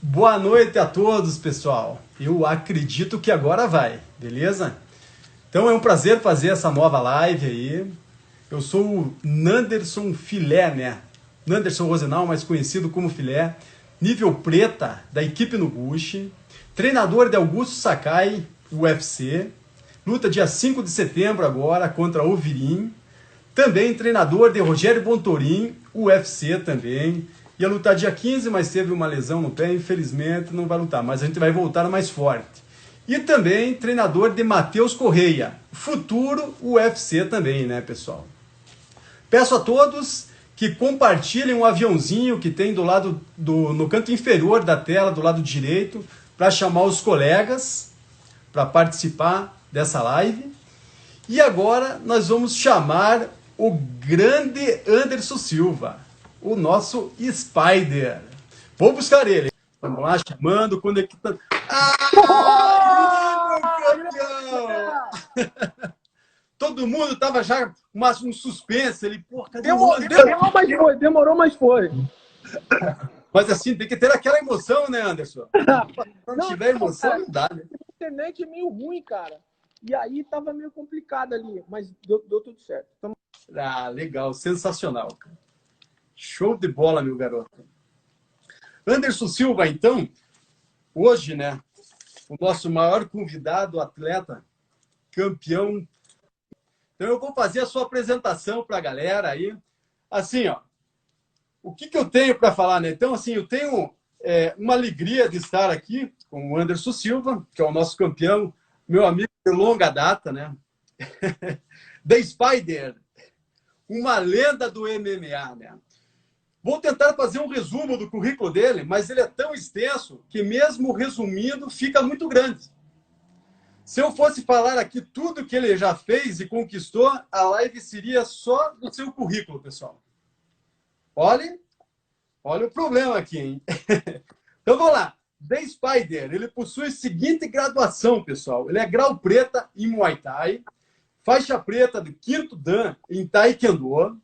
Boa noite a todos, pessoal. Eu acredito que agora vai, beleza? Então é um prazer fazer essa nova live aí. Eu sou o Nanderson Filé, né? Nanderson Rosenal, mais conhecido como Filé, nível preta da equipe no Bush, treinador de Augusto Sakai, UFC, luta dia 5 de setembro agora contra o Virim. Também treinador de Rogério Bontorin, UFC também. Ia lutar dia 15, mas teve uma lesão no pé, infelizmente não vai lutar, mas a gente vai voltar mais forte. E também treinador de Matheus Correia, futuro UFC também, né, pessoal? Peço a todos que compartilhem um aviãozinho que tem no canto inferior da tela, do lado direito, para chamar os colegas para participar dessa live. E agora nós vamos chamar o grande Anderson Silva, o nosso Spider. Vou buscar ele. Vamos lá, chamando, conectando. Campeão! Todo mundo tava já um suspense. Ele, pô, cadê o Anderson? Demorou, mas foi. Mas assim, tem que ter aquela emoção, né, Anderson? Se não tiver emoção, cara, não dá, né? A internet é meio ruim, cara. E aí tava meio complicado ali, mas deu tudo certo. Ah, legal, sensacional. Show de bola, meu garoto. Anderson Silva, então, hoje, né, o nosso maior convidado, atleta, campeão. Então eu vou fazer a sua apresentação para a galera aí. Assim, ó, o que eu tenho para falar, né? Então, assim, eu tenho uma alegria de estar aqui com o Anderson Silva, que é o nosso campeão, meu amigo de longa data, né? The Spider, uma lenda do MMA, né? Vou tentar fazer um resumo do currículo dele, mas ele é tão extenso que mesmo resumindo fica muito grande. Se eu fosse falar aqui tudo que ele já fez e conquistou, a live seria só do seu currículo, pessoal. Olha o problema aqui, hein? Então vamos lá. The Spider, ele possui a seguinte graduação, pessoal. Ele é grau preta em Muay Thai, faixa preta do 5º Dan em Taekwondo,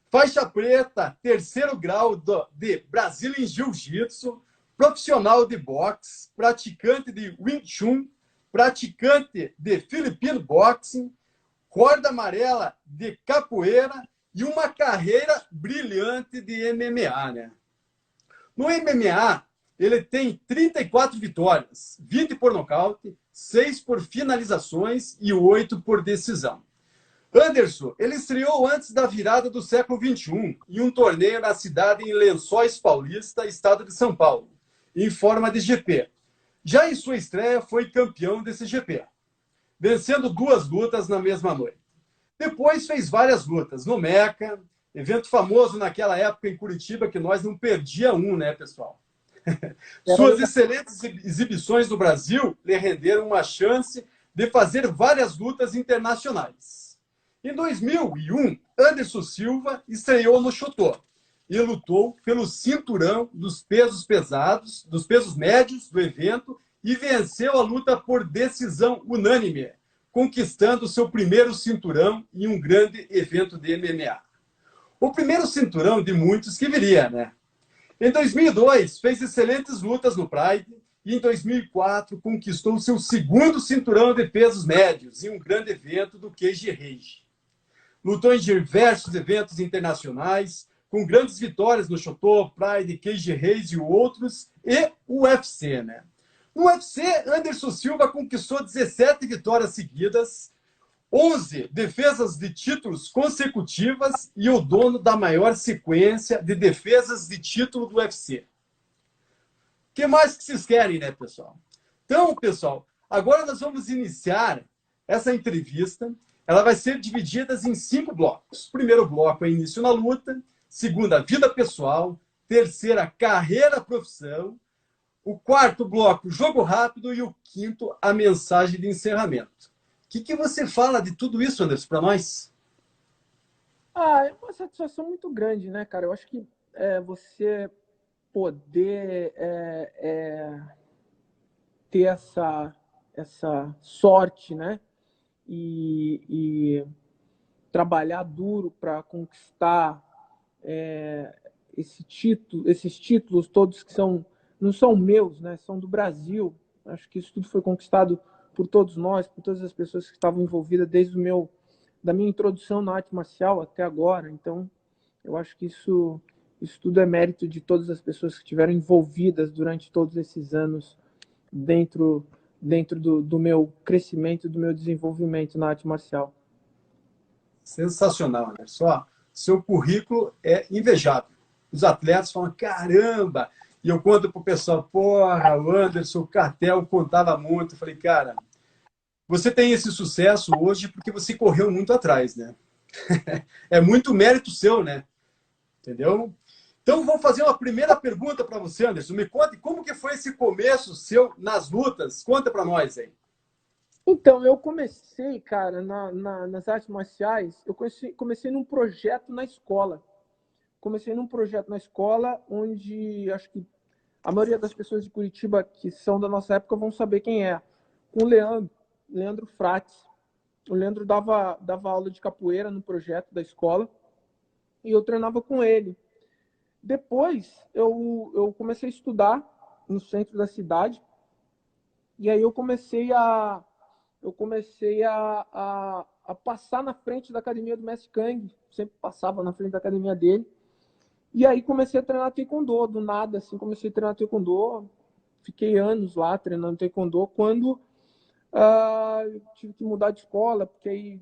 faixa preta, 3º grau de Brazilian Jiu-Jitsu, profissional de boxe, praticante de Wing Chun, praticante de Filipino Boxing, corda amarela de capoeira e uma carreira brilhante de MMA, né? No MMA, ele tem 34 vitórias, 20 por nocaute, 6 por finalizações e 8 por decisão. Anderson, ele estreou antes da virada do século XXI em um torneio na cidade em Lençóis Paulista, estado de São Paulo, em forma de GP. Já em sua estreia, foi campeão desse GP, vencendo 2 lutas na mesma noite. Depois fez várias lutas no Meca, evento famoso naquela época em Curitiba, que nós não perdia um, né, pessoal? Suas excelentes exibições no Brasil lhe renderam uma chance de fazer várias lutas internacionais. Em 2001, Anderson Silva estreou no Chotô e lutou pelo cinturão dos pesos pesados, dos pesos médios do evento e venceu a luta por decisão unânime, conquistando seu primeiro cinturão em um grande evento de MMA. O primeiro cinturão de muitos que viria, né? Em 2002, fez excelentes lutas no Pride e em 2004 conquistou seu segundo cinturão de pesos médios em um grande evento do Cage Rage. Lutou em diversos eventos internacionais, com grandes vitórias no Chotô, Pride, Cage Rage e outros, e o UFC, né? No UFC, Anderson Silva conquistou 17 vitórias seguidas, 11 defesas de títulos consecutivas e o dono da maior sequência de defesas de título do UFC. O que mais que vocês querem, né, pessoal? Então, pessoal, agora nós vamos iniciar essa entrevista. Ela vai ser dividida em 5 blocos. O primeiro bloco é início na luta, segunda, vida pessoal, terceira, carreira, profissão, o quarto bloco, jogo rápido e o quinto, a mensagem de encerramento. O que você fala de tudo isso, Anderson, para nós? É uma satisfação muito grande, né, cara? Eu acho que você poder ter essa sorte, né? E trabalhar duro para conquistar esses títulos todos que são não são meus, né? São do Brasil. Acho que isso tudo foi conquistado por todos nós, por todas as pessoas que estavam envolvidas desde da minha introdução na arte marcial até agora. Então, eu acho que isso tudo é mérito de todas as pessoas que estiveram envolvidas durante todos esses anos dentro, dentro do meu crescimento, do meu desenvolvimento na arte marcial. Sensacional, né? Só seu currículo é invejável. Os atletas falam, caramba! E eu conto pro pessoal, porra, o Anderson, o Cartel contava muito. Eu falei, cara, você tem esse sucesso hoje porque você correu muito atrás, né? É muito mérito seu, né? Entendeu? Então, vou fazer uma primeira pergunta para você, Anderson. Me conte como que foi esse começo seu nas lutas. Conta para nós aí. Então, eu comecei, cara, nas artes marciais, eu comecei num projeto na escola. Comecei num projeto na escola onde acho que a maioria das pessoas de Curitiba que são da nossa época vão saber quem é. Com o Leandro Frates. O Leandro dava aula de capoeira no projeto da escola e eu treinava com ele. Depois, eu comecei a estudar no centro da cidade e aí eu comecei a passar na frente da academia do Mestre Kang, sempre passava na frente da academia dele. E aí comecei a treinar taekwondo, do nada, assim, comecei a treinar taekwondo. Fiquei anos lá treinando taekwondo, quando eu tive que mudar de escola, porque aí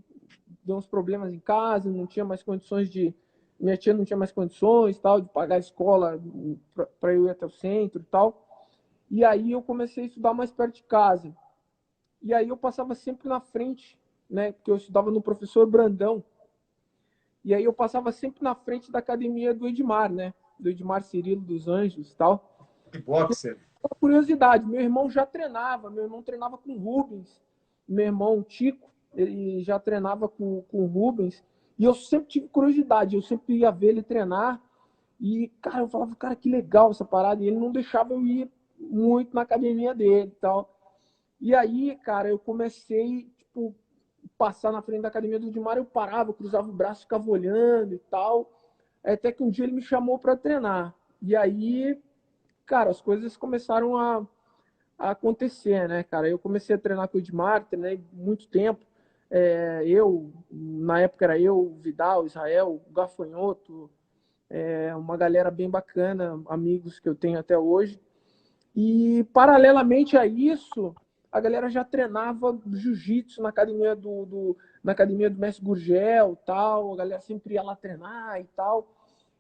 deu uns problemas em casa, não tinha mais condições de... Minha tia não tinha mais condições, tal, de pagar a escola para eu ir até o centro e tal. E aí eu comecei a estudar mais perto de casa. E aí eu passava sempre na frente, né? Porque eu estudava no professor Brandão. E aí eu passava sempre na frente da academia do Edmar, né? Do Edmar Cirilo dos Anjos e tal. Que boxer. Uma curiosidade, meu irmão já treinava, meu irmão treinava com o Rubens. Meu irmão Tico, ele já treinava com o Rubens. E eu sempre tive curiosidade, eu sempre ia ver ele treinar. E, cara, eu falava, cara, que legal essa parada. E ele não deixava eu ir muito na academia dele e tal. E aí, cara, eu comecei, tipo, passar na frente da academia do Edmar, eu parava, eu cruzava o braço, ficava olhando e tal. Até que um dia ele me chamou para treinar. E aí, cara, as coisas começaram a acontecer, né, cara? Eu comecei a treinar com o Edmar, treinei muito tempo. Na época era eu, o Vidal, Israel, o Gafanhoto, uma galera bem bacana, amigos que eu tenho até hoje. E, paralelamente a isso, a galera já treinava jiu-jitsu na academia do Mestre Gurgel, tal. A galera sempre ia lá treinar e tal.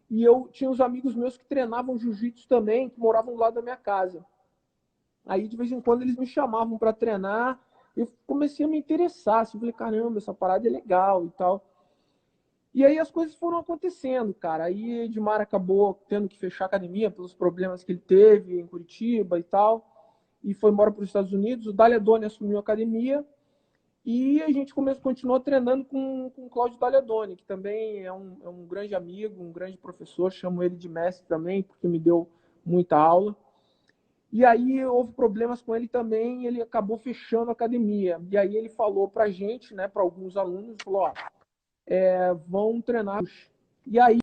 E eu tinha uns amigos meus que treinavam jiu-jitsu também, que moravam do lado da minha casa. Aí, de vez em quando, eles me chamavam para treinar. Eu comecei a me interessar. Assim, falei, caramba, essa parada é legal e tal. E aí as coisas foram acontecendo, cara. Aí Edmar acabou tendo que fechar a academia pelos problemas que ele teve em Curitiba e tal. E foi embora para os Estados Unidos. O Daledoni assumiu a academia. E a gente continuou treinando com o Cláudio Daledoni, que também é um grande amigo, um grande professor. Chamo ele de mestre também, porque me deu muita aula. E aí houve problemas com ele também, ele acabou fechando a academia. E aí ele falou para a gente, né, para alguns alunos, falou, ó, vão treinar. E aí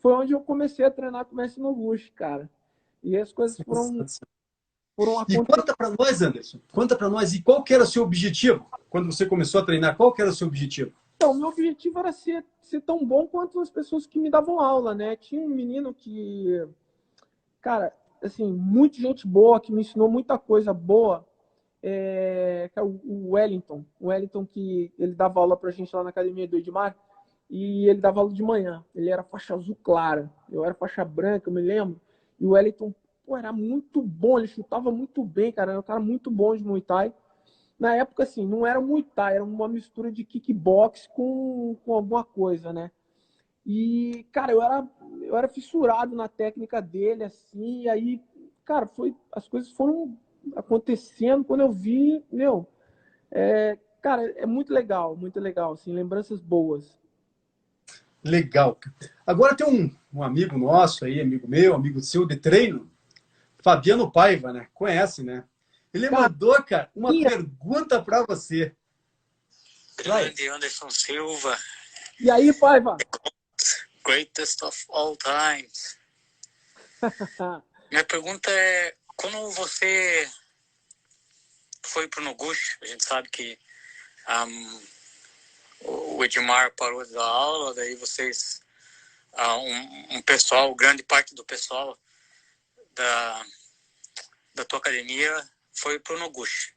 foi onde eu comecei a treinar com o Mestre Noguchi, cara. E as coisas foram E acontecendo. conta para nós, Anderson, conta para nós, e qual que era o seu objetivo? Quando você começou a treinar, qual que era o seu objetivo? Então, meu objetivo era ser tão bom quanto as pessoas que me davam aula, né? Tinha um menino que, cara, assim, muita gente boa, que me ensinou muita coisa boa, que é o Wellington. O Wellington, que ele dava aula pra gente lá na academia do Edmar, e ele dava aula de manhã. Ele era faixa azul clara, eu era faixa branca, eu me lembro. E o Wellington, pô, era muito bom, ele chutava muito bem, cara, era um cara muito bom de Muay Thai. Na época, assim, não era Muay Thai, era uma mistura de kickbox com alguma coisa, né? E, cara, eu era fissurado na técnica dele, assim, e aí, cara, as coisas foram acontecendo quando eu vi, meu, cara, é muito legal, assim, lembranças boas. Legal. Agora tem um amigo nosso aí, amigo meu, amigo seu de treino, Fabiano Paiva, né? Conhece, né? Ele Cara, mandou, cara, uma pergunta para você. Grande Anderson Silva. E aí, Paiva? Greatest of all times. Minha pergunta é, quando você foi pro Noguchi, a gente sabe que o Edmar parou de dar aula, daí vocês, pessoal, grande parte do pessoal da, da tua academia foi pro Noguchi.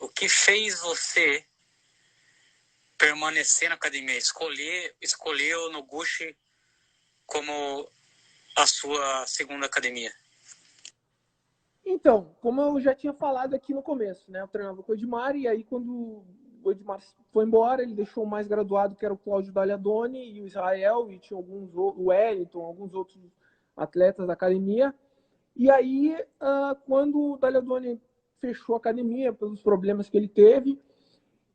O que fez você permanecer na academia, escolher o Noguchi como a sua segunda academia? Então, como eu já tinha falado aqui no começo, né? Eu treinava com o Edmar, e aí quando o Edmar foi embora, ele deixou o mais graduado, que era o Cláudio Dagliadoni, e o Israel, e tinha o Wellington, alguns outros atletas da academia. E aí, quando o Dagliadoni fechou a academia, pelos problemas que ele teve,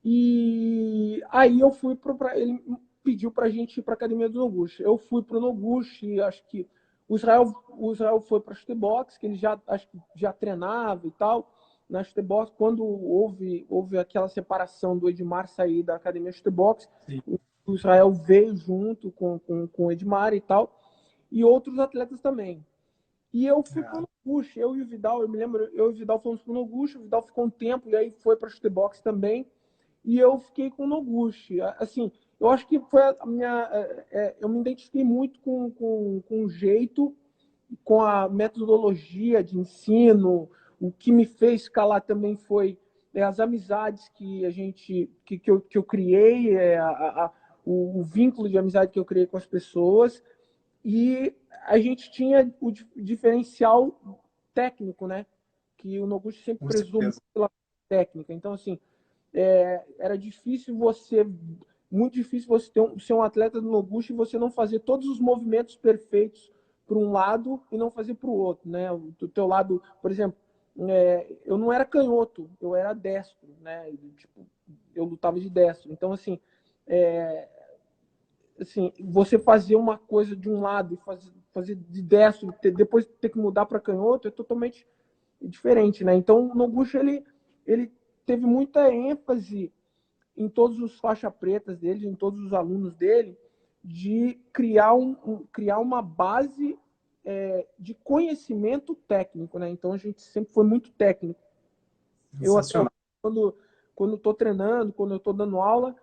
e aí eu fui ele pediu pra gente ir pra academia do Noguchi. Eu fui pro Noguchi, acho que o Israel foi pra chutebox, que ele já acho que já treinava e tal na chutebox. Quando houve aquela separação do Edmar sair da academia chutebox, o Israel veio junto com o Edmar e tal, e outros atletas também. E eu fui pro Noguchi, eu e o Vidal, eu me lembro, eu e o Vidal fomos pro Noguchi, o Vidal ficou um tempo e aí foi pra chutebox também. E eu fiquei com o Noguchi. Assim, eu acho que foi a minha. Eu me identifiquei muito com o jeito, com a metodologia de ensino. O que me fez escalar também foi as amizades que eu criei, o vínculo de amizade que eu criei com as pessoas. E a gente tinha o diferencial técnico, né? Que o Noguchi sempre prezou muito pela técnica. Então, assim, era muito difícil você ser um atleta do Noguchi e você não fazer todos os movimentos perfeitos para um lado e não fazer para o outro, né? Do teu lado, por exemplo, eu não era canhoto, eu era destro, né? Tipo, eu lutava de destro. Então, assim, você fazer uma coisa de um lado e fazer de destro, depois ter que mudar para canhoto é totalmente diferente, né? Então, o Noguchi ele teve muita ênfase em todos os faixa pretas dele, em todos os alunos dele, de criar uma base de conhecimento técnico, né? Então a gente sempre foi muito técnico. Eu até quando estou treinando, quando eu estou dando aula,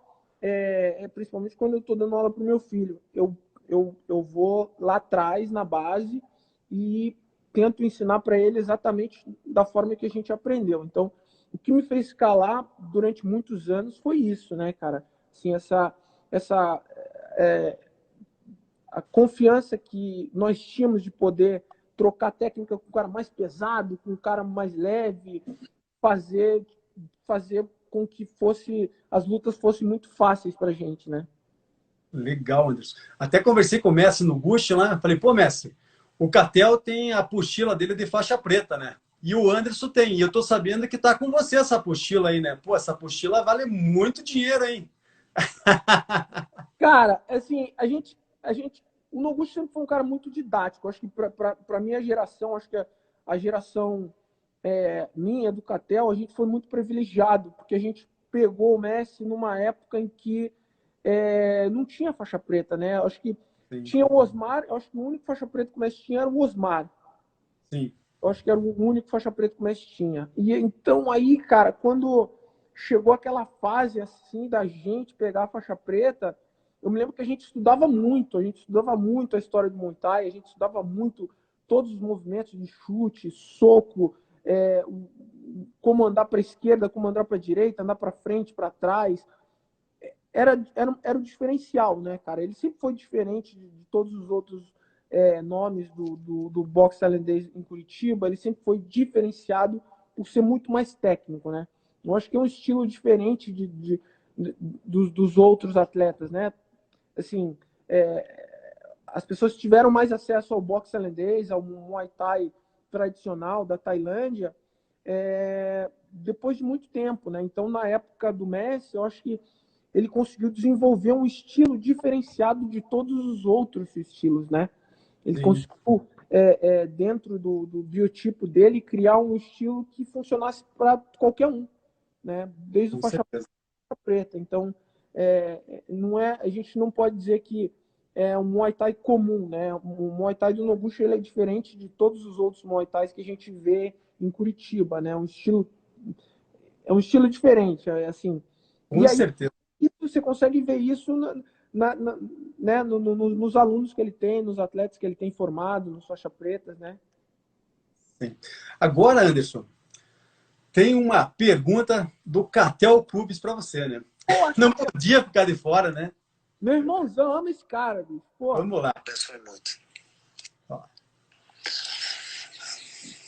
principalmente quando eu estou dando aula para o meu filho, eu vou lá atrás na base e tento ensinar para ele exatamente da forma que a gente aprendeu. Então, o que me fez escalar durante muitos anos foi isso, né, cara? Assim, essa a confiança que nós tínhamos de poder trocar técnica com um cara mais pesado, com um cara mais leve, fazer com que as lutas fossem muito fáceis para a gente, né? Legal, Anderson. Até conversei com o mestre no Gucci lá. Falei, pô, mestre, o Catel tem a apostila dele de faixa preta, né? E o Anderson tem. E eu tô sabendo que tá com você essa apostila aí, né? Pô, essa apostila vale muito dinheiro, hein? Cara, assim, o Noguchi sempre foi um cara muito didático. Acho que para minha geração, acho que a geração minha do Catel, a gente foi muito privilegiado, porque a gente pegou o Messi numa época em que não tinha faixa preta, né? Acho que Sim. tinha o Osmar, acho que o único faixa preta que o Messi tinha era o Osmar. Sim. Eu acho que era o único faixa preta que o Messi tinha. E então aí, cara, quando chegou aquela fase assim da gente pegar a faixa preta, eu me lembro que a gente estudava muito a história do Muay Thai, a gente estudava muito todos os movimentos de chute, soco, como andar para a esquerda, como andar para a direita, andar para frente, para trás. Era o diferencial, né, cara? Ele sempre foi diferente de todos os outros nomes do boxe tailandês em Curitiba. Ele sempre foi diferenciado por ser muito mais técnico, né? Eu acho que é um estilo diferente dos outros atletas, né? Assim, as pessoas tiveram mais acesso ao boxe tailandês, ao Muay Thai tradicional da Tailândia, depois de muito tempo, né? Então, na época do Messi, eu acho que ele conseguiu desenvolver um estilo diferenciado de todos os outros estilos, né? Ele conseguiu, dentro do biotipo dele, criar um estilo que funcionasse para qualquer um, né? Desde o faixa preta. Então, não é, a gente não pode dizer que um Muay Thai comum, né? O Muay Thai do Noguchi, ele é diferente de todos os outros Muay Thais que a gente vê em Curitiba, né? É um estilo diferente, assim. Com E aí certeza. você consegue ver isso né, nos alunos que ele tem, nos atletas que ele tem formado, nos faixa pretas, né? Sim. Agora, Anderson, tem uma pergunta do Catel Pubis para você, né? Pô, Não podia ficar de fora, né? meu irmãozão ama esse cara, bicho. Pô. Vamos lá. Abençoe muito.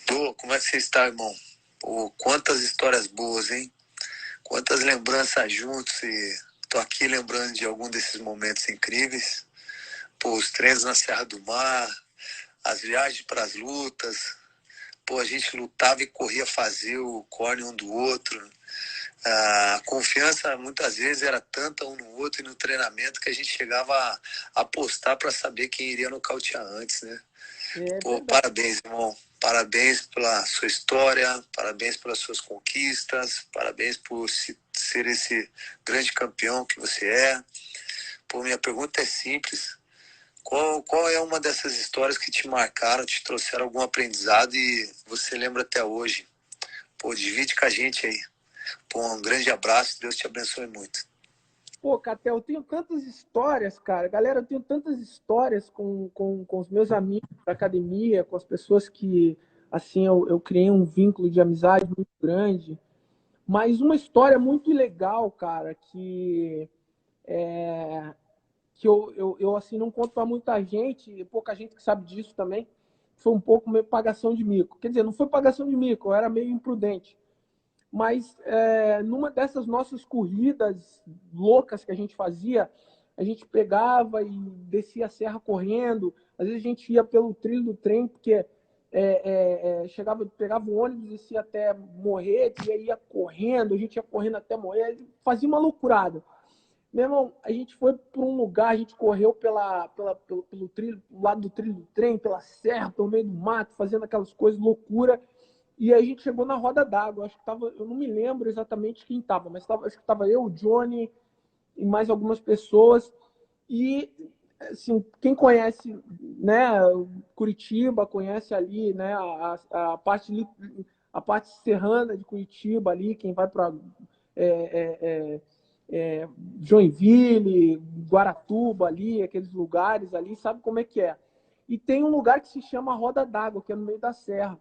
Pô, como é que você está, irmão? Pô, quantas histórias boas, hein? Quantas lembranças juntos e tô aqui lembrando de algum desses momentos incríveis. Pô, os treinos na Serra do Mar, as viagens para as lutas. Pô, a gente lutava e corria fazer o corne um do outro. A confiança muitas vezes era tanta um no outro e no treinamento que a gente chegava a apostar para saber quem iria nocautear antes, né? Pô, parabéns, irmão. Parabéns pela sua história, parabéns pelas suas conquistas, parabéns por ser esse grande campeão que você é. Pô, minha pergunta é simples. Qual é uma dessas histórias que te marcaram, te trouxeram algum aprendizado e você lembra até hoje? Pô, divide com a gente aí. Pô, um grande abraço, Deus te abençoe muito. Pô, Catel, eu tenho tantas histórias, cara. Galera, eu tenho tantas histórias com os meus amigos da academia, com as pessoas que, assim, eu criei um vínculo de amizade muito grande. Mas uma história muito legal, cara, que eu assim, não conto para muita gente, pouca gente que sabe disso também, foi um pouco meio pagação de mico. Quer dizer, não foi pagação de mico, eu era meio imprudente. Mas numa dessas nossas corridas loucas que a gente fazia, a gente pegava e descia a serra correndo. Às vezes a gente ia pelo trilho do trem, porque pegava o ônibus, descia até morrer, e aí ia correndo, a gente ia correndo até morrer, fazia uma loucurada. Meu irmão, a gente foi para um lugar, a gente correu pelo trilho, do lado do trilho do trem, pela serra, pelo meio do mato, fazendo aquelas coisas loucura. E aí a gente chegou na roda d'água. Acho que tava, eu não me lembro exatamente quem estava, mas acho que estava eu, o Johnny e mais algumas pessoas. E assim, quem conhece, né, Curitiba, conhece ali, né, a parte serrana de Curitiba ali, quem vai para Joinville, Guaratuba ali, aqueles lugares ali, sabe como é que é. E tem um lugar que se chama Roda d'Água, que é no meio da serra.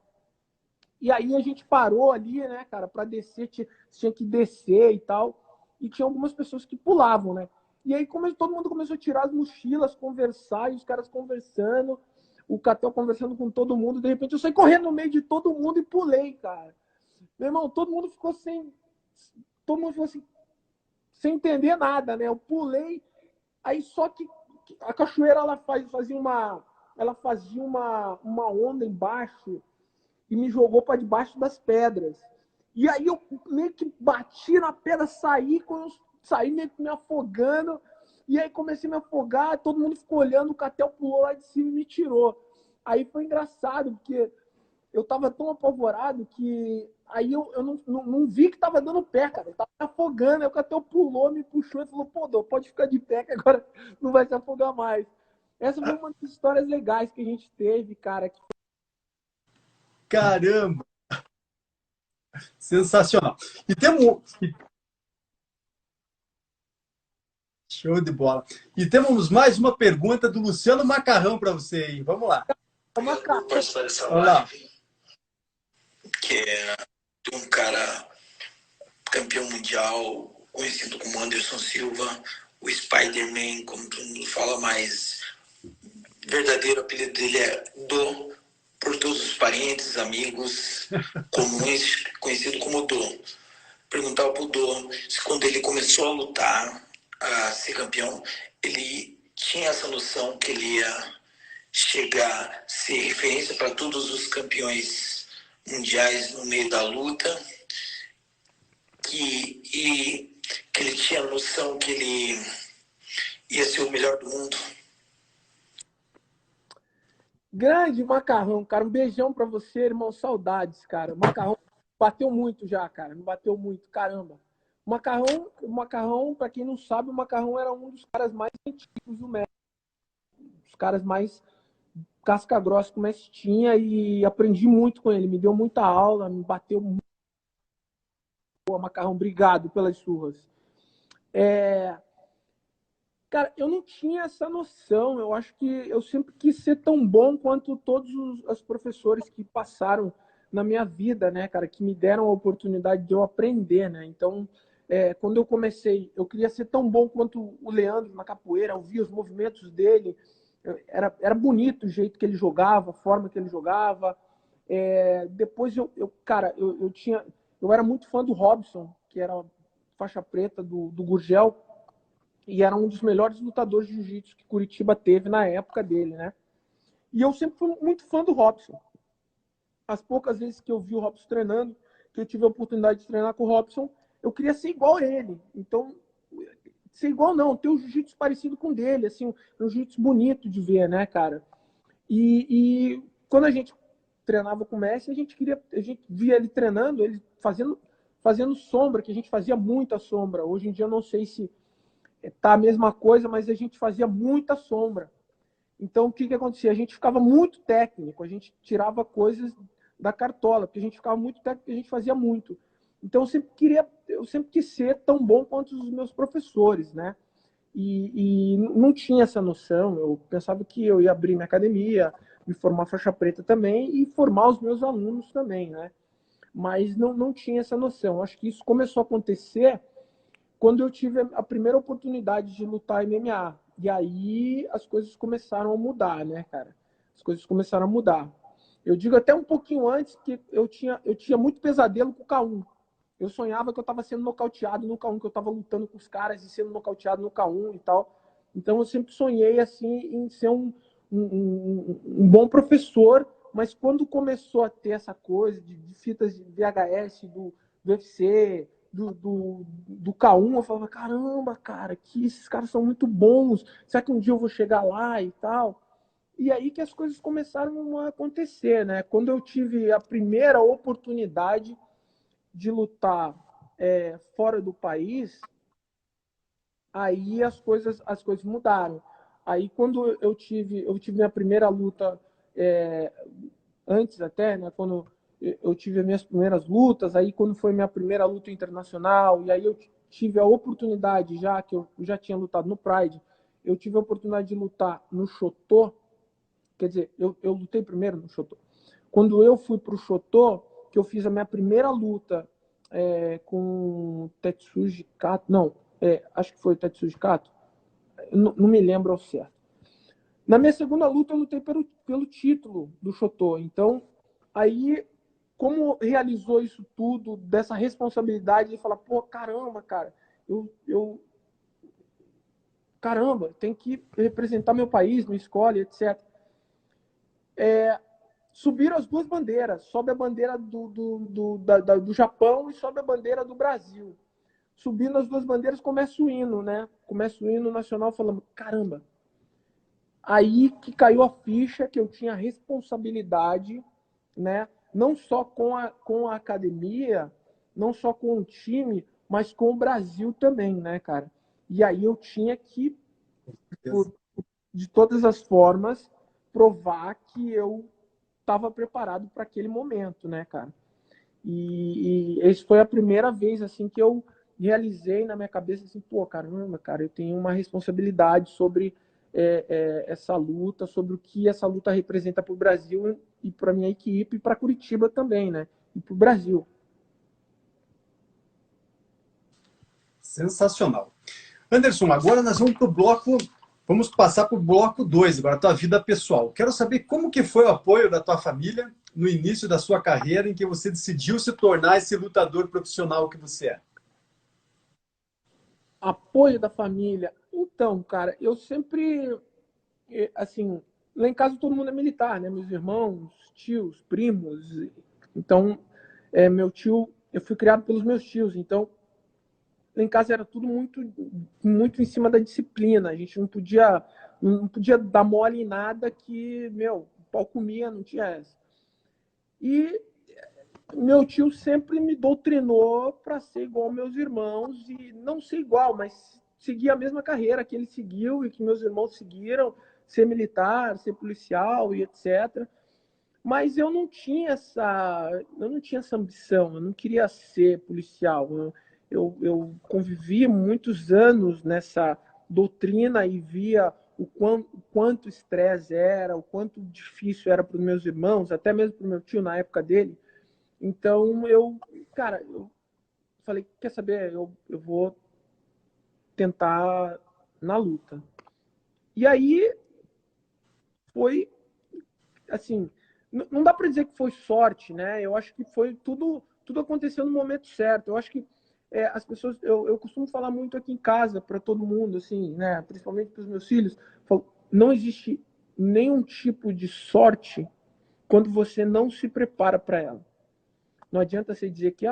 E aí a gente parou ali, né, cara, para descer, tinha que descer e tal. E tinha algumas pessoas que pulavam, né? E aí todo mundo começou a tirar as mochilas, conversar, e os caras conversando, o Catel conversando com todo mundo. De repente eu saí correndo no meio de todo mundo e pulei, cara. Meu irmão, todo mundo ficou assim, sem entender nada, né? Eu pulei, aí só que a cachoeira ela fazia uma onda embaixo e me jogou para debaixo das pedras. E aí eu meio que bati na pedra, saí meio que me afogando, e aí comecei a me afogar, todo mundo ficou olhando, o Catel pulou lá de cima e me tirou. Aí foi engraçado, porque eu tava tão apavorado que aí eu não vi que tava dando pé, cara. Eu tava me afogando, aí o Catel pulou, me puxou e falou, pô, Dô, pode ficar de pé que agora não vai se afogar mais. Essa foi uma das histórias legais que a gente teve, cara. Caramba! Sensacional. E temos... Show de bola. E temos mais uma pergunta do Luciano Macarrão para você aí. Vamos lá. Vamos participar dessa Vamos lá. live, que é de um cara campeão mundial, conhecido como Anderson Silva, o Spider-Man, como todo mundo fala, mas o verdadeiro apelido dele é Dô, por todos os parentes, amigos comuns, conhecido como Dô. Perguntava pro Dô se quando ele começou a lutar, a ser campeão, ele tinha essa noção que ele ia chegar a ser referência para todos os campeões mundiais no meio da luta, e que ele tinha a noção que ele ia ser o melhor do mundo. Grande Macarrão, cara. Um beijão pra você, irmão. Saudades, cara. O Macarrão bateu muito já, cara. Me bateu muito, caramba. O Macarrão, pra quem não sabe, o Macarrão era um dos caras mais antigos do México. caras mais casca grossa que o Messi tinha, e aprendi muito com ele. Me deu muita aula, me bateu muito. Pô, Macarrão, obrigado pelas surras. Cara, eu não tinha essa noção. Eu acho que eu sempre quis ser tão bom quanto todos os professores que passaram na minha vida, né, cara, que me deram a oportunidade de eu aprender, né? Então, quando eu comecei, eu queria ser tão bom quanto o Leandro na capoeira. Eu via os movimentos dele, era bonito o jeito que ele jogava, a forma que ele jogava. Depois, cara, eu era muito fã do Robson, que era faixa preta do Gurgel, e era um dos melhores lutadores de jiu-jitsu que Curitiba teve na época dele, né? E eu sempre fui muito fã do Robson. As poucas vezes que eu vi o Robson treinando, que eu tive a oportunidade de treinar com o Robson, eu queria ser igual a ele. Então, ser igual não, ter um jiu-jitsu parecido com o dele, assim, um jiu-jitsu bonito de ver, né, cara? E quando a gente treinava com o Messi, a gente via ele treinando, ele fazendo sombra, que a gente fazia muita sombra. Hoje em dia eu não sei se tá a mesma coisa, mas a gente fazia muita sombra. Então, o que acontecia? A gente ficava muito técnico, a gente tirava coisas da cartola, porque a gente ficava muito técnico, a gente fazia muito. Então, eu sempre quis ser tão bom quanto os meus professores, né? E não tinha essa noção. Eu pensava que eu ia abrir minha academia, me formar faixa preta também e formar os meus alunos também, né? Mas não tinha essa noção. Acho que isso começou a acontecer quando eu tive a primeira oportunidade de lutar MMA. E aí as coisas começaram a mudar, né, cara? As coisas começaram a mudar. Eu digo até um pouquinho antes que eu tinha muito pesadelo com o K1. Eu sonhava que eu estava sendo nocauteado no K1, que eu estava lutando com os caras e sendo nocauteado no K1 e tal. Então eu sempre sonhei assim em ser um bom professor, mas quando começou a ter essa coisa de fitas de VHS do UFC, do K1, eu falava, caramba, cara, que esses caras são muito bons, será que um dia eu vou chegar lá e tal? E aí que as coisas começaram a acontecer, né? Quando eu tive a primeira oportunidade de lutar fora do país, aí as coisas mudaram. Aí quando eu tive minha primeira luta, é, antes até, né? Quando eu tive as minhas primeiras lutas, aí quando foi minha primeira luta internacional, e aí eu tive a oportunidade, já que eu já tinha lutado no Pride, eu tive a oportunidade de lutar no Shotô. Quer dizer, eu lutei primeiro no Shotô. Quando eu fui para o Shotô, que eu fiz a minha primeira luta com Tetsuji Kato, não, acho que foi o Tetsuji Kato, não me lembro ao certo. Na minha segunda luta, eu lutei pelo título do Shotô. Então, aí, como realizou isso tudo, dessa responsabilidade de falar, pô, caramba, cara, caramba, tem que representar meu país, minha escola, etc. Subiram as duas bandeiras. Sobe a bandeira do Japão e sobe a bandeira do Brasil. Subindo as duas bandeiras, começa o hino, né? Começa o hino nacional falando, caramba. Aí que caiu a ficha que eu tinha responsabilidade, né? Não só com a academia, não só com o time, mas com o Brasil também, né, cara? E aí eu tinha que, de todas as formas, provar que eu estava preparado para aquele momento, né, cara? E essa foi a primeira vez assim que eu realizei na minha cabeça assim, pô, caramba, cara, eu tenho uma responsabilidade sobre essa luta, sobre o que essa luta representa para o Brasil e para minha equipe e para Curitiba também, né? E para o Brasil. Sensacional. Anderson, agora nós vamos para o bloco, vamos passar para o bloco 2, agora a tua vida pessoal. Quero saber como que foi o apoio da tua família no início da sua carreira em que você decidiu se tornar esse lutador profissional que você é. Apoio da família. Então, cara, eu sempre, assim, lá em casa todo mundo é militar, né? Meus irmãos, tios, primos. Então, meu tio, eu fui criado pelos meus tios, então lá em casa era tudo muito em cima da disciplina. A gente não podia dar mole em nada que, meu, o pau comia, não tinha essa. E meu tio sempre me doutrinou para ser igual aos meus irmãos, e não ser igual, mas seguir a mesma carreira que ele seguiu e que meus irmãos seguiram, ser militar, ser policial e etc. Mas eu não tinha essa ambição, eu não queria ser policial. Eu convivi muitos anos nessa doutrina e via o quanto estresse era, o quanto difícil era para os meus irmãos, até mesmo para o meu tio na época dele. Então, eu falei, quer saber, eu vou tentar na luta. E aí foi, assim, não dá para dizer que foi sorte, né? Eu acho que foi tudo aconteceu no momento certo. Eu acho que as pessoas, eu costumo falar muito aqui em casa para todo mundo, assim, né? Principalmente para os meus filhos, não existe nenhum tipo de sorte quando você não se prepara para ela. Não adianta você dizer que,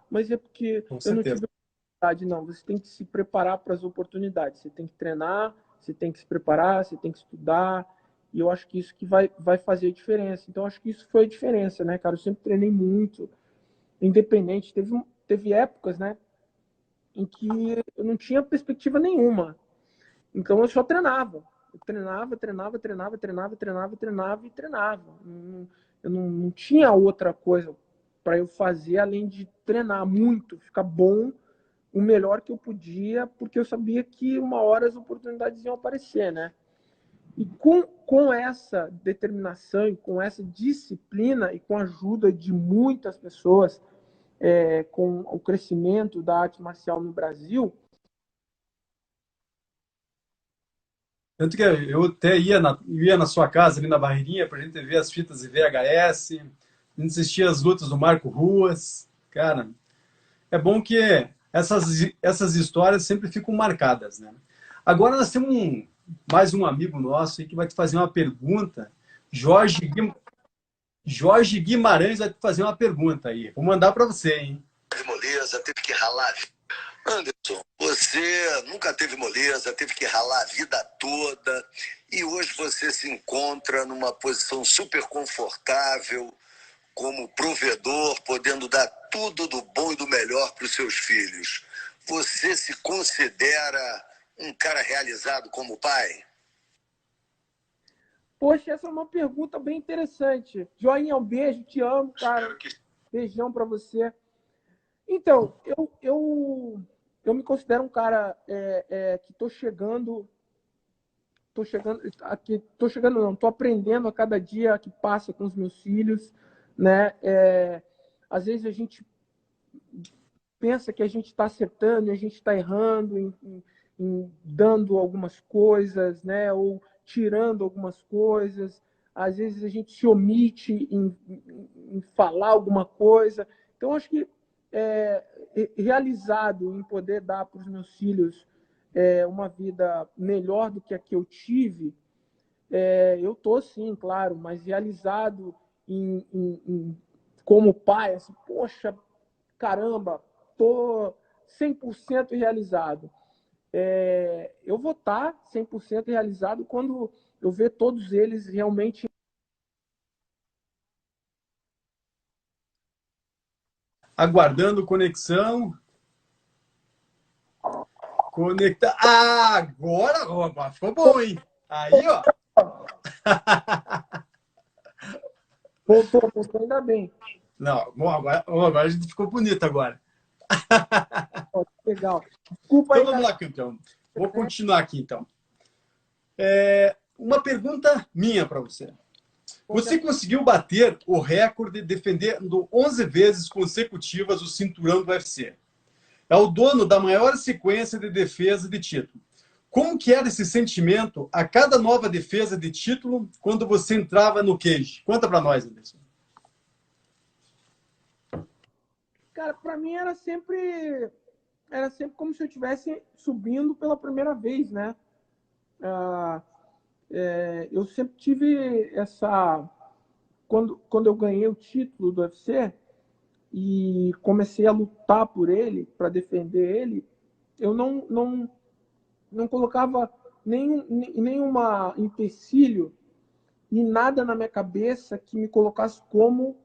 mas é porque Com eu não certeza. tive oportunidade. Não, você tem que se preparar para as oportunidades. Você tem que treinar, você tem que se preparar, você tem que estudar. E eu acho que isso que vai fazer a diferença. Então, eu acho que isso foi a diferença, né, cara? Eu sempre treinei muito, independente. Teve épocas, né, em que eu não tinha perspectiva nenhuma. Então, eu só treinava. Eu treinava e treinava. Eu não tinha outra coisa para eu fazer além de treinar muito, ficar bom, o melhor que eu podia, porque eu sabia que uma hora as oportunidades iam aparecer, né? E com essa determinação e com essa disciplina e com a ajuda de muitas pessoas, com o crescimento da arte marcial no Brasil. Tanto que eu até ia na sua casa, ali na Barreirinha, pra gente ver as fitas de VHS, a gente assistia as lutas do Marco Ruas. Cara, é bom que essas histórias sempre ficam marcadas, né? Agora nós temos mais um amigo nosso aí que vai te fazer uma pergunta. Jorge Guimarães vai te fazer uma pergunta aí. Vou mandar para você, hein? De moleza, teve que ralar. Anderson, você nunca teve moleza, teve que ralar a vida toda e hoje você se encontra numa posição super confortável como provedor, podendo dar tudo do bom e do melhor para os seus filhos. Você se considera um cara realizado como pai? Poxa, essa é uma pergunta bem interessante. Joinha, um beijo, te amo, cara. Beijão para você. Então, eu me considero um cara que tô chegando não, tô aprendendo a cada dia que passa com os meus filhos, né? Às vezes a gente pensa que a gente está acertando, a gente está errando em dando algumas coisas, né? Ou tirando algumas coisas. Às vezes a gente se omite em falar alguma coisa. Então, acho que realizado em poder dar para os meus filhos uma vida melhor do que a que eu tive, eu tô sim, claro, mas realizado como pai, assim, poxa, caramba, tô 100% realizado. Eu vou estar 100% realizado quando eu ver todos eles realmente. Aguardando conexão. Conecta. Ah, agora ficou bom, hein? Aí, ó. Voltou, ainda bem. Não, bom, agora a gente ficou bonito agora. Legal. Desculpa Então aí, vamos galera. lá, campeão. Vou continuar aqui, então. Uma pergunta minha para você. Você conseguiu bater o recorde defendendo 11 vezes consecutivas o cinturão do UFC. É o dono da maior sequência de defesa de título. Como que era esse sentimento a cada nova defesa de título quando você entrava no cage? Conta para nós, Anderson. Cara, para mim era sempre como se eu estivesse subindo pela primeira vez, né? Eu sempre tive essa. Quando eu ganhei o título do UFC e comecei a lutar por ele, para defender ele, eu não colocava nenhuma empecilho e nada na minha cabeça que me colocasse como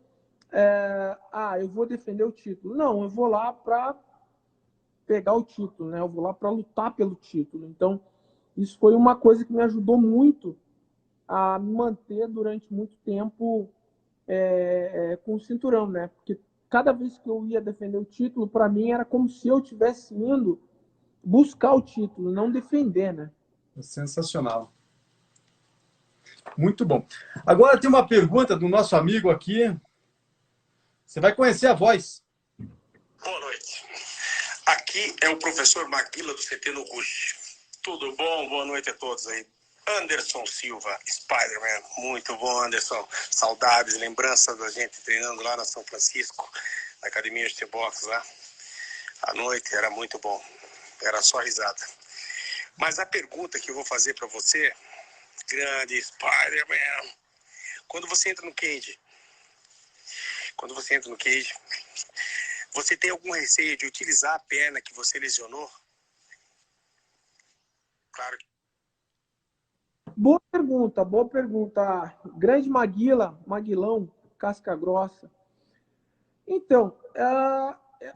eu vou defender o título. Não, eu vou lá para pegar o título, né? Eu vou lá para lutar pelo título. Então, isso foi uma coisa que me ajudou muito a me manter durante muito tempo com o cinturão, né? Porque cada vez que eu ia defender o título, para mim era como se eu estivesse indo buscar o título, não defender, né? Sensacional. Muito bom. Agora tem uma pergunta do nosso amigo aqui. Você vai conhecer a voz. Boa noite. Aqui é o professor Maguila do CT no Rush. Tudo bom? Boa noite a todos aí. Anderson Silva, Spider-Man. Muito bom, Anderson. Saudades, lembranças da gente treinando lá na São Francisco, na academia de boxe lá. À noite era muito bom. Era só risada. Mas a pergunta que eu vou fazer para você, grande Spider-Man, quando você entra no cage, você tem algum receio de utilizar a perna que você lesionou? Claro que... Boa pergunta. Grande Maguilão, casca grossa. Então,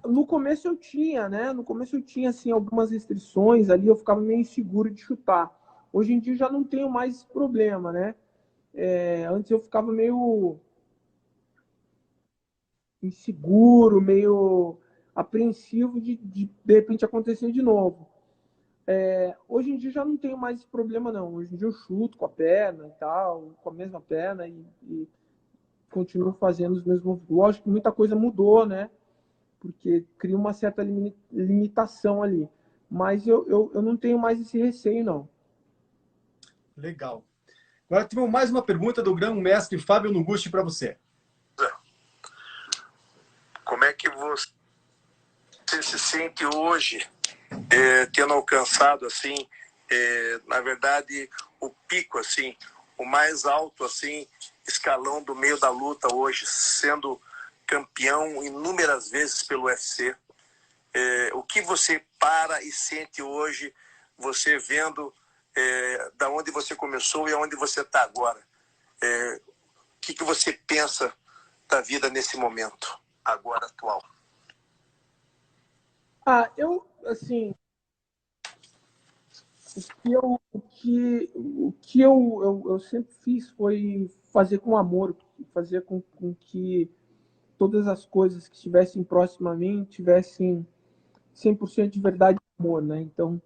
no começo eu tinha, né? No começo eu tinha, assim, algumas restrições ali, eu ficava meio inseguro de chutar. Hoje em dia eu já não tenho mais esse problema, né? Antes eu ficava meio inseguro, meio apreensivo de repente acontecer de novo. Hoje em dia já não tenho mais esse problema, não. Hoje em dia eu chuto com a perna e tal, com a mesma perna e continuo fazendo os mesmos. Lógico que muita coisa mudou, né? Porque cria uma certa limitação ali. Mas eu não tenho mais esse receio, não. Legal. Agora temos mais uma pergunta do grão-mestre Fábio Noguchi para você. Como é que você se sente hoje, tendo alcançado, assim, na verdade, o pico, assim, o mais alto, assim, escalão do meio da luta hoje, sendo campeão inúmeras vezes pelo UFC? O que você para e sente hoje, você vendo da onde você começou e aonde você está agora? O que você pensa da vida nesse momento, agora atual? Assim, o que eu sempre fiz foi fazer com amor, fazer com que todas as coisas que estivessem próximas a mim tivessem 100% de verdade e amor, né? Então,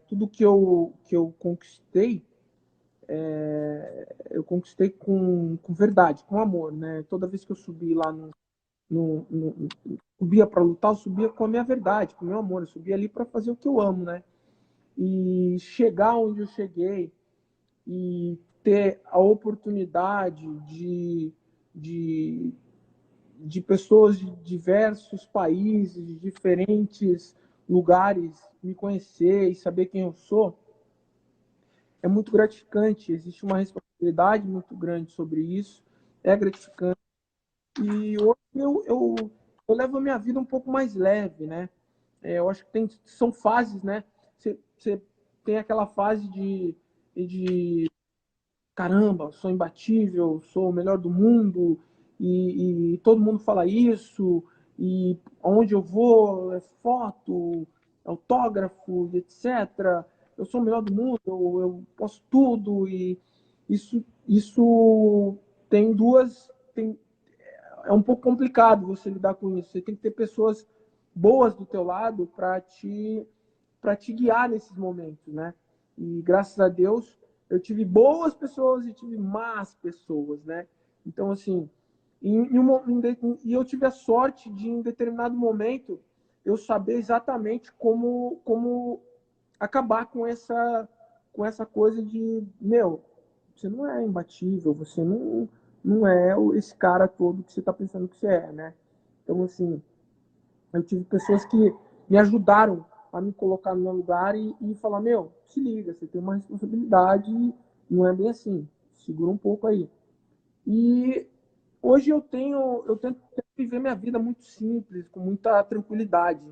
tudo que eu conquistei, eu conquistei com verdade, com amor, né? Toda vez que eu subi lá subia para lutar, eu subia com a minha verdade, com o meu amor, eu subia ali para fazer o que eu amo, né? E chegar onde eu cheguei e ter a oportunidade de pessoas de diversos países, de diferentes lugares, me conhecer e saber quem eu sou, é muito gratificante. Existe uma responsabilidade muito grande sobre isso, é gratificante. E hoje eu levo a minha vida um pouco mais leve, né? Eu acho que são fases, né? Você tem aquela fase de caramba, sou imbatível, sou o melhor do mundo, e todo mundo fala isso, e onde eu vou é foto, autógrafo, etc. Eu sou o melhor do mundo, eu posso tudo, e isso tem duas. É um pouco complicado você lidar com isso. Você tem que ter pessoas boas do teu lado para te guiar nesses momentos, né? E graças a Deus eu tive boas pessoas e tive más pessoas, né? Então, assim, e eu tive a sorte de, em determinado momento, eu saber exatamente como acabar com essa coisa de, meu, você não é imbatível, você não é esse cara todo que você está pensando que você é, né? Então, assim, eu tive pessoas que me ajudaram a me colocar no meu lugar e falar, meu, se liga, você tem uma responsabilidade, não é bem assim, segura um pouco aí. E hoje eu tento viver minha vida muito simples, com muita tranquilidade,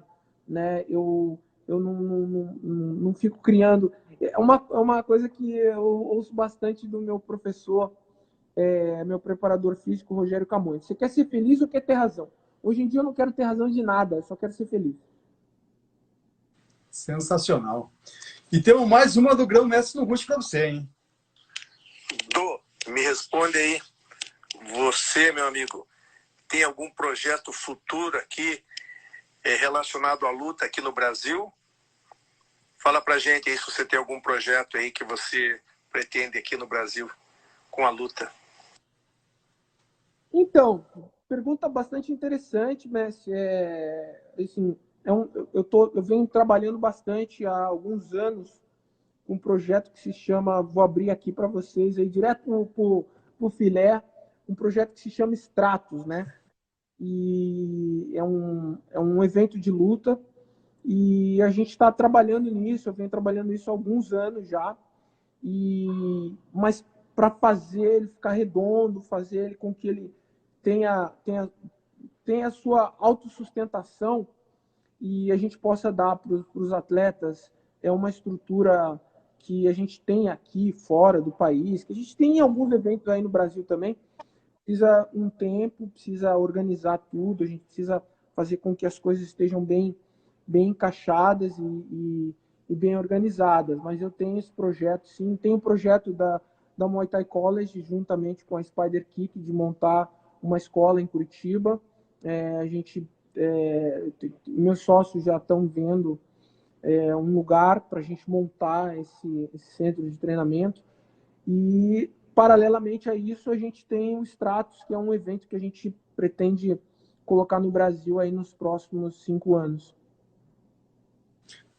né? Eu não fico criando. É uma coisa que eu ouço bastante do meu professor, meu preparador físico, Rogério Camões. Você quer ser feliz ou quer ter razão? Hoje em dia eu não quero ter razão de nada, eu só quero ser feliz. Sensacional. E temos mais uma do grão-mestre no Rush para você, hein? Me responde aí. Você, meu amigo, tem algum projeto futuro aqui relacionado à luta aqui no Brasil? Fala pra gente aí se você tem algum projeto aí que você pretende aqui no Brasil com a luta. Então, pergunta bastante interessante, mestre. Assim, eu venho trabalhando bastante há alguns anos com um projeto que se chama, vou abrir aqui para vocês, aí, direto pro filé, um projeto que se chama Stratos, né? E é um evento de luta e a gente está trabalhando nisso, eu venho trabalhando nisso há alguns anos já, mas para fazer ele ficar redondo, fazer ele com que ele tenha a sua autossustentação e a gente possa dar para os atletas uma estrutura que a gente tem aqui fora do país, que a gente tem em alguns eventos aí no Brasil também. Precisa um tempo, precisa organizar tudo, a gente precisa fazer com que as coisas estejam bem encaixadas e bem organizadas. Mas eu tenho esse projeto, sim. Tem o projeto da Muay Thai College, juntamente com a Spider Kick, de montar uma escola em Curitiba. Meus sócios já estão vendo um lugar para a gente montar esse centro de treinamento. E, paralelamente a isso, a gente tem o Stratos, que é um evento que a gente pretende colocar no Brasil aí nos próximos 5 anos.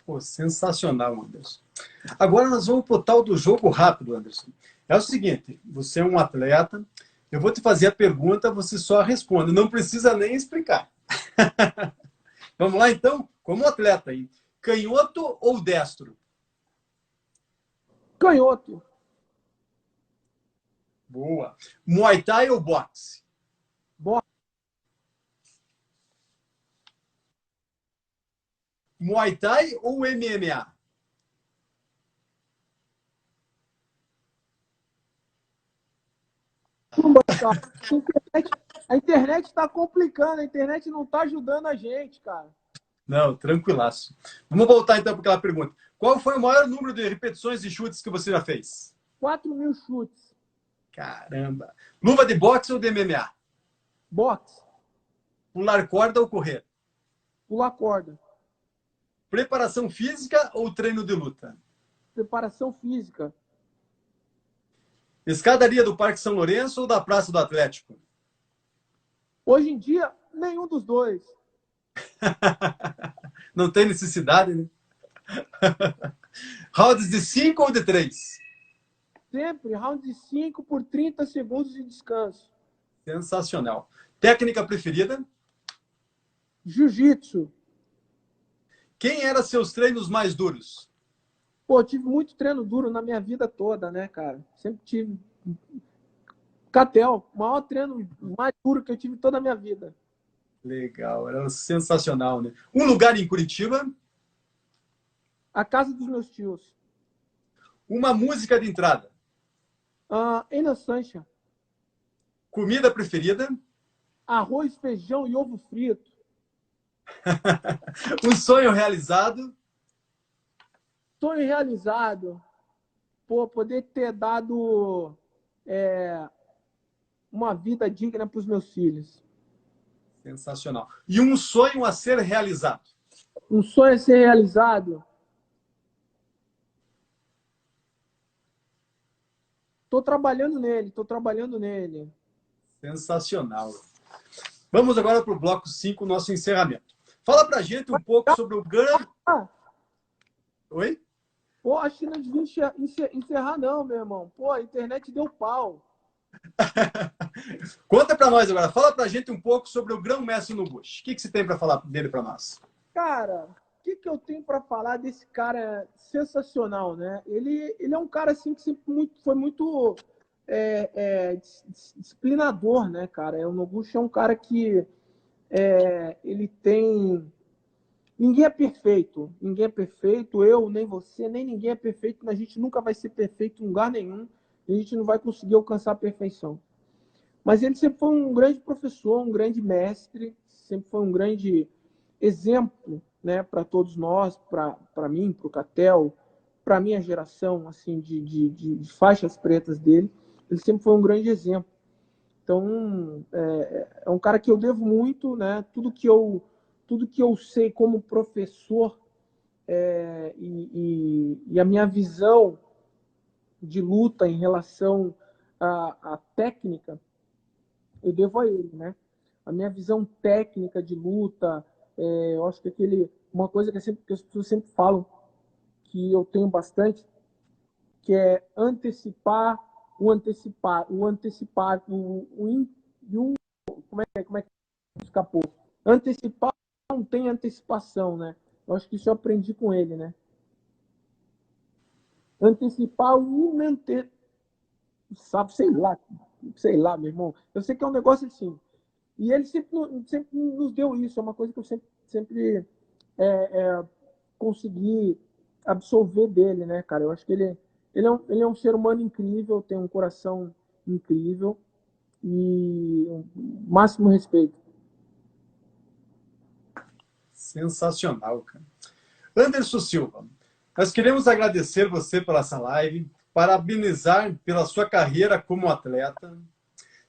Pô, sensacional, Anderson. Agora nós vamos para o tal do jogo rápido, Anderson. É o seguinte, você é um atleta, eu vou te fazer a pergunta, você só responde, não precisa nem explicar. Vamos lá, então? Como atleta, hein? Canhoto ou destro? Canhoto. Boa. Muay Thai ou boxe? Boxe. Muay Thai ou MMA? A internet está complicando, a internet não está ajudando a gente, cara. Não, tranquilaço. Vamos voltar então para aquela pergunta. Qual foi o maior número de repetições de chutes que você já fez? 4.000 chutes. Caramba. Luva de boxe ou de MMA? Boxe. Pular corda ou correr? Pular corda. Preparação física ou treino de luta? Preparação física. Escadaria do Parque São Lourenço ou da Praça do Atlético? Hoje em dia, nenhum dos dois. Não tem necessidade, né? Rounds de 5 ou de 3? Sempre, round de 5 por 30 segundos de descanso. Sensacional. Técnica preferida? Jiu-jitsu. Quem eram seus treinos mais duros? Pô, eu tive muito treino duro na minha vida toda, né, cara? Sempre tive. Catel, o maior treino mais duro que eu tive toda a minha vida. Legal, era sensacional, né? Um lugar em Curitiba? A casa dos meus tios. Uma música de entrada? Ena Sancha. Comida preferida? Arroz, feijão e ovo frito. Um sonho realizado? Sonho realizado. Pô, poder ter dado uma vida digna para os meus filhos. Sensacional. E um sonho a ser realizado? Um sonho a ser realizado? Estou trabalhando nele. Sensacional. Vamos agora para o bloco 5, nosso encerramento. Fala pra gente um pouco sobre o grande... Oi? Pô, acho que não devia encerrar não, meu irmão. Pô, a internet deu pau. Conta pra nós agora. Fala pra gente um pouco sobre o grão-mestre no Bush. O que você tem para falar dele para nós? Cara, o que eu tenho para falar desse cara sensacional, né? Ele é um cara assim que sempre foi muito disciplinador, né, cara? O Noguchi é um cara que ele tem... Ninguém é perfeito. Eu, nem você, nem ninguém é perfeito. A gente nunca vai ser perfeito em lugar nenhum. A gente não vai conseguir alcançar a perfeição. Mas ele sempre foi um grande professor, um grande mestre, sempre foi um grande exemplo, né, para todos nós, para mim, para o Catel, para a minha geração assim, de faixas pretas dele. Ele sempre foi um grande exemplo. Então, é um cara que eu devo muito, né? Tudo que eu sei como professor e a minha visão de luta em relação à técnica, eu devo a ele, né? A minha visão técnica de luta, eu acho que uma coisa que as pessoas sempre falam, que eu tenho bastante, que é antecipar, como é que escapou? Antecipar não tem antecipação, né? Eu acho que isso eu aprendi com ele, né? Antecipar o inante... Sabe, sei lá, meu irmão. Eu sei que é um negócio assim. E ele sempre nos deu isso. É uma coisa que eu sempre consegui absorver dele, né, cara? Eu acho que ele é um ser humano incrível, tem um coração incrível e máximo respeito. Sensacional, cara. Anderson Silva, nós queremos agradecer você pela essa live, parabenizar pela sua carreira como atleta,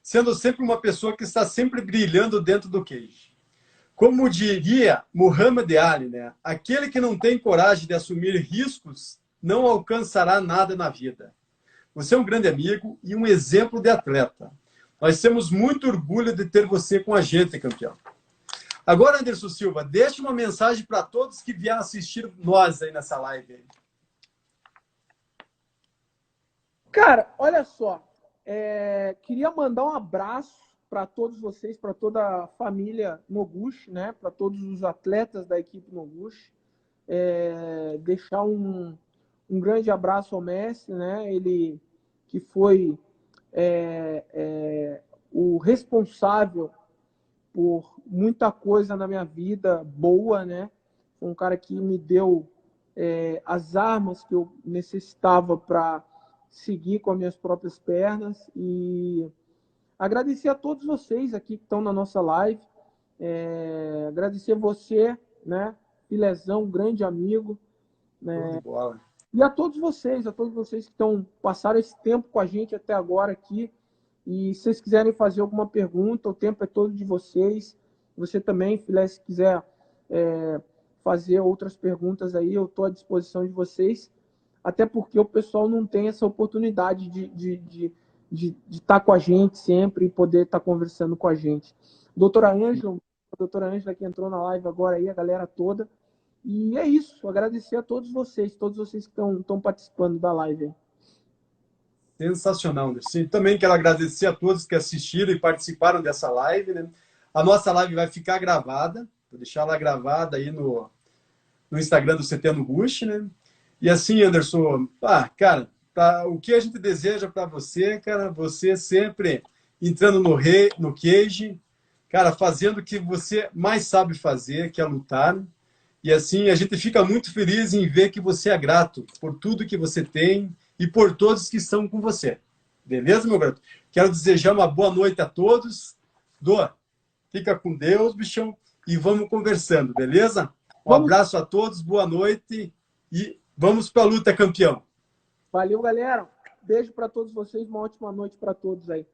sendo sempre uma pessoa que está sempre brilhando dentro do cage. Como diria Muhammad Ali, né? Aquele que não tem coragem de assumir riscos não alcançará nada na vida. Você é um grande amigo e um exemplo de atleta. Nós temos muito orgulho de ter você com a gente, campeão. Agora, Anderson Silva, deixe uma mensagem para todos que vieram assistir nós aí nessa live. Cara, olha só. Queria mandar um abraço para todos vocês, para toda a família Noguchi, né? Para todos os atletas da equipe Noguchi. Deixar um grande abraço ao Messi, né? Ele que foi o responsável por muita coisa na minha vida boa, né? Foi um cara que me deu as armas que eu necessitava para seguir com as minhas próprias pernas. E agradecer a todos vocês aqui que estão na nossa live. Agradecer você, né? Filezão, um grande amigo. Né? E a todos vocês que passaram esse tempo com a gente até agora aqui. E se vocês quiserem fazer alguma pergunta, o tempo é todo de vocês. Você também, Filé, se quiser fazer outras perguntas aí, eu estou à disposição de vocês. Até porque o pessoal não tem essa oportunidade de estar com a gente sempre e poder estar conversando com a gente. Doutora Ângela que entrou na live agora aí, a galera toda. E é isso, agradecer a todos vocês que estão participando da live. Sensacional, Anderson. Também quero agradecer a todos que assistiram e participaram dessa live, né? A nossa live vai ficar gravada, vou deixar ela gravada aí no Instagram do CT Noguchi, né? E assim, Anderson, cara, o que a gente deseja para você, cara, você sempre entrando no cage, cara, fazendo o que você mais sabe fazer, que é lutar. E assim, a gente fica muito feliz em ver que você é grato por tudo que você tem e por todos que estão com você. Beleza, meu garoto? Quero desejar uma boa noite a todos. Doa, fica com Deus, bichão, e vamos conversando, beleza? Um abraço a todos, boa noite e vamos para a luta, campeão. Valeu, galera. Beijo para todos vocês, uma ótima noite para todos aí.